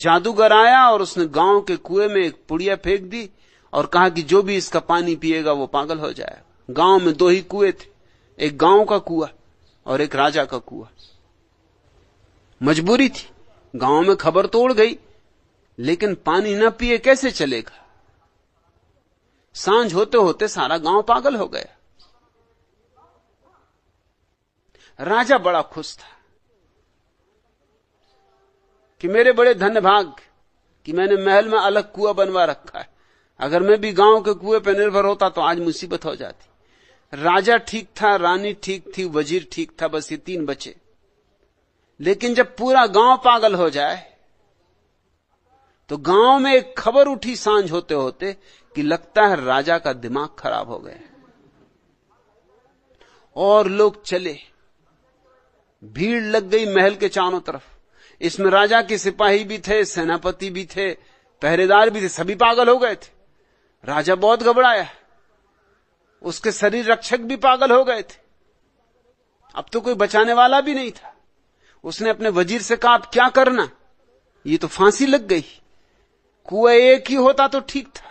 जादूगर आया और उसने गांव के कुएं में एक पुड़िया फेंक दी और कहा कि जो भी इसका पानी पिएगा वो पागल हो जाएगा। गांव में 2 ही कुएं थे, एक गांव का कुआं और एक राजा का कुआं। मजबूरी थी, गांव में खबर तो उड़ गई, लेकिन पानी न पिए कैसे चलेगा। सांझ होते होते सारा गांव पागल हो गया। राजा बड़ा खुश था कि मेरे बड़े धन्य भाग कि मैंने महल में अलग कुआं बनवा रखा है। अगर मैं भी गांव के कुएं पर निर्भर होता तो आज मुसीबत हो जाती। राजा ठीक था, रानी ठीक थी, वजीर ठीक था, बस ये 3 बचे। लेकिन जब पूरा गांव पागल हो जाए तो गांव में एक खबर उठी सांझ होते होते कि लगता है राजा का दिमाग खराब हो गया। और लोग चले, भीड़ लग गई महल के चारों तरफ। इसमें राजा के सिपाही भी थे, सेनापति भी थे, पहरेदार भी थे, सभी पागल हो गए थे। राजा बहुत घबराया, उसके शरीर रक्षक भी पागल हो गए थे। अब तो कोई बचाने वाला भी नहीं था। उसने अपने वजीर से कहा, अब क्या करना, ये तो फांसी लग गई। कुआं एक ही होता तो ठीक था।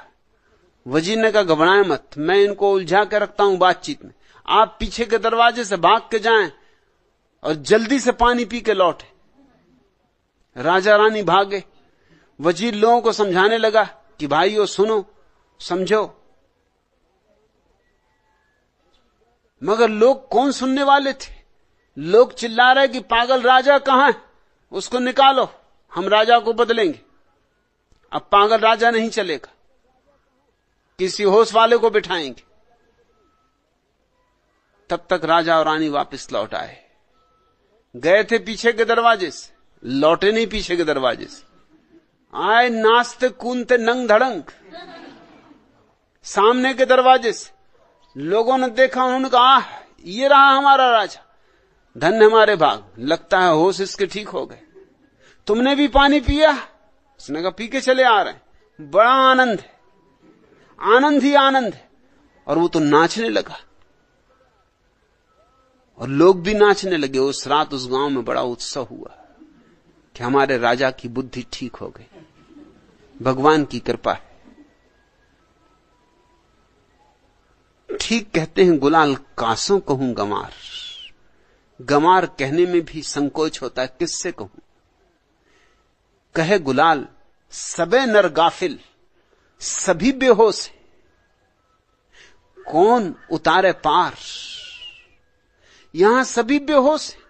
वजीर ने कहा, घबराएं मत, मैं इनको उलझा के रखता हूं बातचीत में। आप पीछे के दरवाजे से भाग के जाएं और जल्दी से पानी पी के लौटे। राजा रानी भागे। वजीर लोगों को समझाने लगा कि भाइयों सुनो, समझो। मगर लोग कौन सुनने वाले थे। लोग चिल्ला रहे कि पागल राजा कहां है, उसको निकालो, हम राजा को बदलेंगे। अब पागल राजा नहीं चलेगा, किसी होश वाले को बिठाएंगे। तब तक राजा और रानी वापस लौट आए। गए थे पीछे के दरवाजे से, लौटे नहीं पीछे के दरवाजे से। आए नाचते कूदते नंग धड़ंग सामने के दरवाजे से। लोगों ने देखा, उन्होंने कहा, ये रहा हमारा राजा, धन्य हमारे भाग, लगता है होश इसके ठीक हो गए। तुमने भी पानी पिया? उसने कहा, पी के चले आ रहे हैं। बड़ा आनंद है, आनंद ही आनंद है। और वो तो नाचने लगा और लोग भी नाचने लगे। उस रात उस गांव में बड़ा उत्सव हुआ कि हमारे राजा की बुद्धि ठीक हो गई। भगवान की कृपा है। ठीक कहते हैं गुलाल, कासों कहूं गमार। गमार कहने में भी संकोच होता है, किससे कहूं। कहे गुलाल, सबे नर गाफिल, सभी बेहोश हैं, कौन उतारे पार। यहां सभी बेहोश हैं,